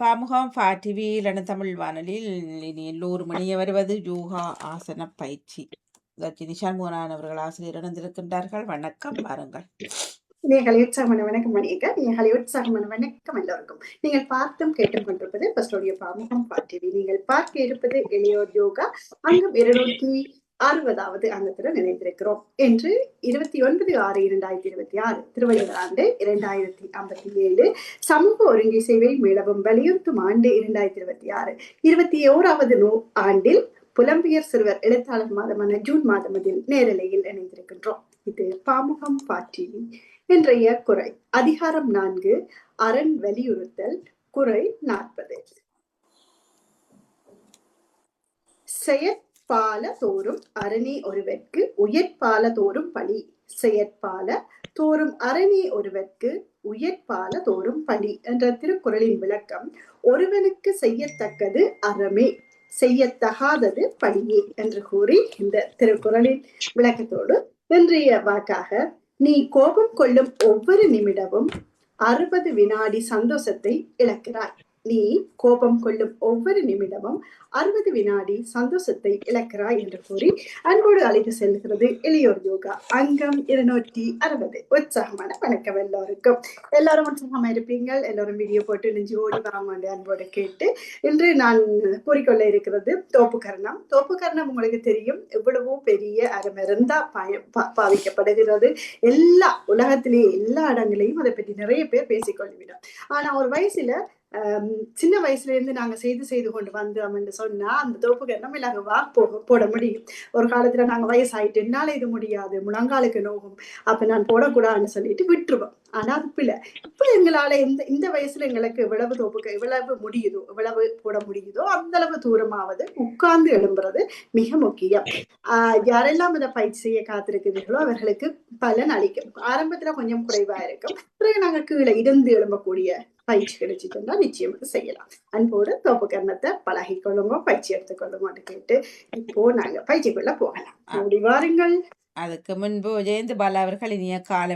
பாமுகம் டிவியில் தமிழ் வானொலியில் இனி எல்லோரும் இணைய வருவது யோகா ஆசன பயிற்சி. இதற்கு நிஷான் மோகனான் அவர்கள் ஆசிரியர் இணைந்திருக்கின்றார்கள். வணக்கம், வாருங்கள். உற்சாகமான வணக்கம் மணியக்க. உற்சாகமான வணக்கம் எல்லோருக்கும். நீங்கள் பார்த்தும் கேட்டுக் கொண்டிருப்பது பஸ்டோடிய பாமுகம் டிவி. நீங்கள் பார்க்க இருப்பது எளியோர் யோகா அங்கம் 260வது அங்கத்துடன் இணைந்திருக்கிறோம். இன்று 29/6/2026 திருவள்ளுவர் ஆண்டு 2057 சமூக ஒருங்கி சேவை மீளவும் வலியுறுத்தும் ஆண்டு 2026 21வது ஆண்டில் புலம்பெயர் சிறுவர் எழுத்தாளர் மாதமான ஜூன் மாதமதில் நேரலையில் இணைந்திருக்கின்றோம். இது பாமுகம் டிவி. இன்றைய குறை அதிகாரம் 4 அரண் வலியுறுத்தல். குறை 40. செயற்பால தோறும் அரணி ஒருவர்க்கு உயர்பால தோறும் பழி. செயற்பால தோறும் அரணி ஒருவர்க்கு உயர்பால தோறும் பழி என்ற திருக்குறளின் விளக்கம், ஒருவனுக்கு செய்யத்தக்கது அறமே, செய்யத்தகாதது பழியே என்று கூறி இந்த திருக்குறளின் விளக்கத்தோடு இன்றைய வாக்காக, நீ கோபம் கொள்ளும் ஒவ்வொரு நிமிடமும் 60 வினாடி சந்தோஷத்தை இழக்கிறாய். நீ கோபம் கொள்ளும் ஒவ்வொரு நிமிடமும் 60 வினாடி சந்தோஷத்தை இழக்கிறாய் என்று கூறி அன்போடு அழைத்து செல்கிறது எளியோர் யோகா அங்கம் 260. உற்சாகமான வணக்கம் எல்லோருக்கும். எல்லாரும் உற்சாகமா இருப்பீங்கள். எல்லாரும் வீடியோ போட்டு நெஞ்சு ஓடி வாங்க அன்போடு கேட்டு, இன்று நான் கூறிக்கொள்ள இருக்கிறது தோப்பு கரணம். தோப்பு கரணம் உங்களுக்கு தெரியும், எவ்வளவோ பெரிய அறமருந்தா பாவிக்கப்படுகிறது. எல்லா உலகத்திலேயே எல்லா இடங்களையும் அதை பற்றி நிறைய பேர் பேசிக்கொள்ளுவிடும். ஆனா ஒரு வயசுல சின்ன வயசுல இருந்து நாங்க செய்து கொண்டு வந்தோம் என்று சொன்னா அந்த தோப்பு கரணம் இல்லாம போட முடியும். ஒரு காலத்துல நாங்க வயசாயிட்டு என்னால இது முடியாது, முழங்காலுக்கு நோகும், அப்ப நான் போடக்கூடாதுன்னு சொல்லிட்டு விட்டுருவோம். ஆனா அது பிள்ளை. இப்ப எங்களால இந்த வயசுல எங்களுக்கு எவ்வளவு தோப்புக்கு எவ்வளவு முடியுதோ, எவ்வளவு போட முடியுதோ அந்த அளவு தூரமாவது உட்கார்ந்து எழும்புறது மிக முக்கியம். யாரெல்லாம் இதை பயிற்சி செய்ய காத்திருக்கிறீர்களோ அவர்களுக்கு பலன் அளிக்கும். ஆரம்பத்துல கொஞ்சம் குறைவா இருக்கும், பிறகு நாங்க கீழே இருந்து எழும்பக்கூடிய பயிற்சி கிடைச்சிட்டு நிச்சயமாக செய்யலாம். அன்போடு தோப்பு கரணத்தை பழகி கொள்ளுங்க, பயிற்சி எடுத்துக்கொள்ளுங்கன்னு கேட்டு இப்போ நாங்க பயிற்சிக்குள்ள போகலாம். அப்படி வாருங்கள். அதுக்கு முன்பு ஜெயந்த் பாலா அவர்கள் இனிய காலை